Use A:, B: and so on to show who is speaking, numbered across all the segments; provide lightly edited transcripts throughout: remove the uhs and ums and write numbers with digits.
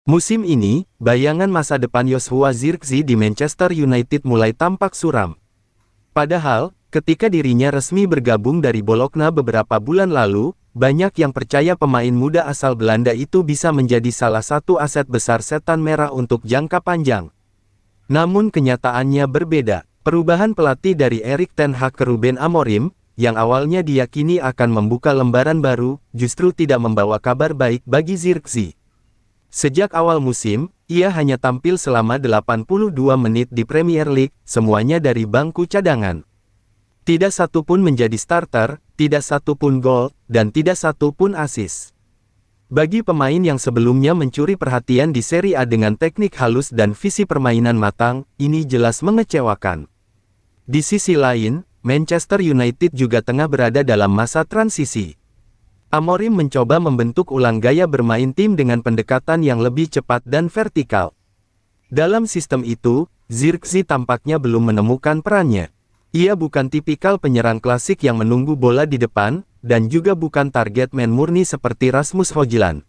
A: Musim ini, bayangan masa depan Joshua Zirkzee di Manchester United mulai tampak suram. Padahal, ketika dirinya resmi bergabung dari Bologna beberapa bulan lalu, banyak yang percaya pemain muda asal Belanda itu bisa menjadi salah satu aset besar setan merah untuk jangka panjang. Namun kenyataannya berbeda. Perubahan pelatih dari Erik ten Hag ke Ruben Amorim, yang awalnya diyakini akan membuka lembaran baru, justru tidak membawa kabar baik bagi Zirkzee. Sejak awal musim, ia hanya tampil selama 82 menit di Premier League, semuanya dari bangku cadangan. Tidak satu pun menjadi starter, tidak satu pun gol, dan tidak satu pun assist. Bagi pemain yang sebelumnya mencuri perhatian di Serie A dengan teknik halus dan visi permainan matang, ini jelas mengecewakan. Di sisi lain, Manchester United juga tengah berada dalam masa transisi. Amorim mencoba membentuk ulang gaya bermain tim dengan pendekatan yang lebih cepat dan vertikal. Dalam sistem itu, Zirkzee tampaknya belum menemukan perannya. Ia bukan tipikal penyerang klasik yang menunggu bola di depan, dan juga bukan target man murni seperti Rasmus Højlund.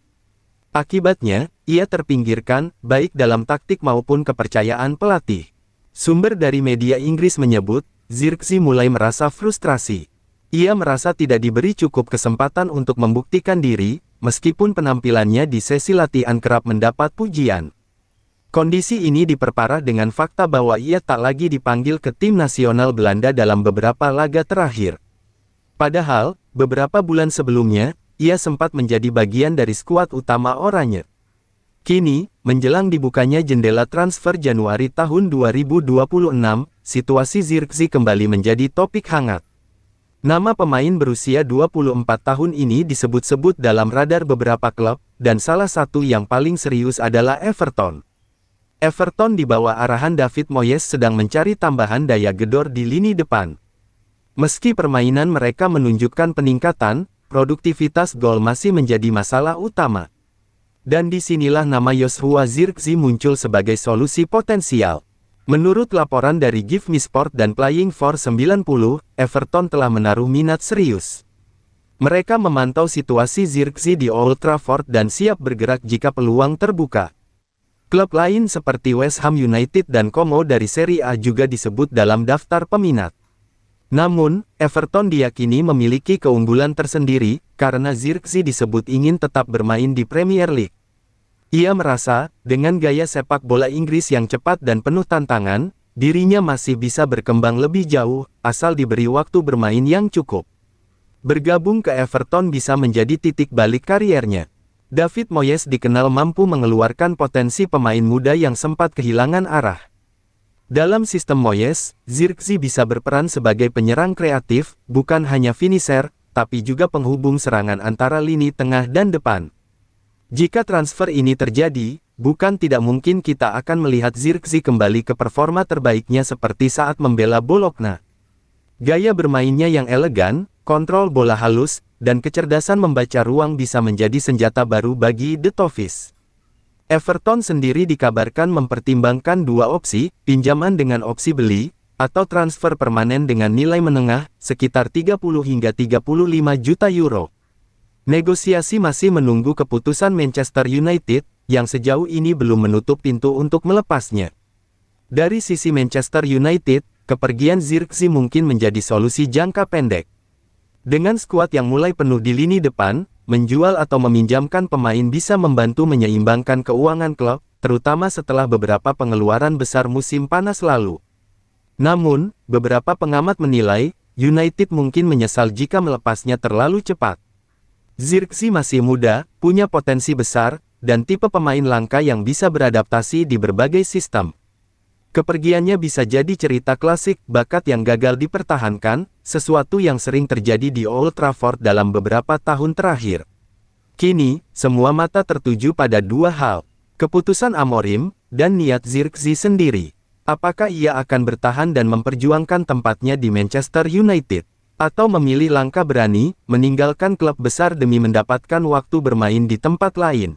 A: Akibatnya, ia terpinggirkan, baik dalam taktik maupun kepercayaan pelatih. Sumber dari media Inggris menyebut, Zirkzee mulai merasa frustrasi. Ia merasa tidak diberi cukup kesempatan untuk membuktikan diri, meskipun penampilannya di sesi latihan kerap mendapat pujian. Kondisi ini diperparah dengan fakta bahwa ia tak lagi dipanggil ke tim nasional Belanda dalam beberapa laga terakhir. Padahal, beberapa bulan sebelumnya, ia sempat menjadi bagian dari skuad utama Oranje. Kini, menjelang dibukanya jendela transfer Januari tahun 2026, situasi Zirkzee kembali menjadi topik hangat. Nama pemain berusia 24 tahun ini disebut-sebut dalam radar beberapa klub, dan salah satu yang paling serius adalah Everton. Everton di bawah arahan David Moyes sedang mencari tambahan daya gedor di lini depan. Meski permainan mereka menunjukkan peningkatan, produktivitas gol masih menjadi masalah utama. Dan disinilah nama Joshua Zirkzee muncul sebagai solusi potensial. Menurut laporan dari Give Me Sport dan Playing for 90, Everton telah menaruh minat serius. Mereka memantau situasi Zirkzee di Old Trafford dan siap bergerak jika peluang terbuka. Klub lain seperti West Ham United dan Como dari Serie A juga disebut dalam daftar peminat. Namun, Everton diyakini memiliki keunggulan tersendiri, karena Zirkzee disebut ingin tetap bermain di Premier League. Ia merasa, dengan gaya sepak bola Inggris yang cepat dan penuh tantangan, dirinya masih bisa berkembang lebih jauh, asal diberi waktu bermain yang cukup. Bergabung ke Everton bisa menjadi titik balik kariernya. David Moyes dikenal mampu mengeluarkan potensi pemain muda yang sempat kehilangan arah. Dalam sistem Moyes, Zirkzee bisa berperan sebagai penyerang kreatif, bukan hanya finisher, tapi juga penghubung serangan antara lini tengah dan depan. Jika transfer ini terjadi, bukan tidak mungkin kita akan melihat Zirkzee kembali ke performa terbaiknya seperti saat membela Bologna. Gaya bermainnya yang elegan, kontrol bola halus, dan kecerdasan membaca ruang bisa menjadi senjata baru bagi The Toffees. Everton sendiri dikabarkan mempertimbangkan dua opsi, pinjaman dengan opsi beli, atau transfer permanen dengan nilai menengah, sekitar 30 hingga 35 juta euro. Negosiasi masih menunggu keputusan Manchester United, yang sejauh ini belum menutup pintu untuk melepasnya. Dari sisi Manchester United, kepergian Zirkzee mungkin menjadi solusi jangka pendek. Dengan skuad yang mulai penuh di lini depan, menjual atau meminjamkan pemain bisa membantu menyeimbangkan keuangan klub, terutama setelah beberapa pengeluaran besar musim panas lalu. Namun, beberapa pengamat menilai, United mungkin menyesal jika melepasnya terlalu cepat. Zirkzee masih muda, punya potensi besar, dan tipe pemain langka yang bisa beradaptasi di berbagai sistem. Kepergiannya bisa jadi cerita klasik, bakat yang gagal dipertahankan, sesuatu yang sering terjadi di Old Trafford dalam beberapa tahun terakhir. Kini, semua mata tertuju pada dua hal, keputusan Amorim, dan niat Zirkzee sendiri. Apakah ia akan bertahan dan memperjuangkan tempatnya di Manchester United? Atau memilih langkah berani, meninggalkan klub besar demi mendapatkan waktu bermain di tempat lain?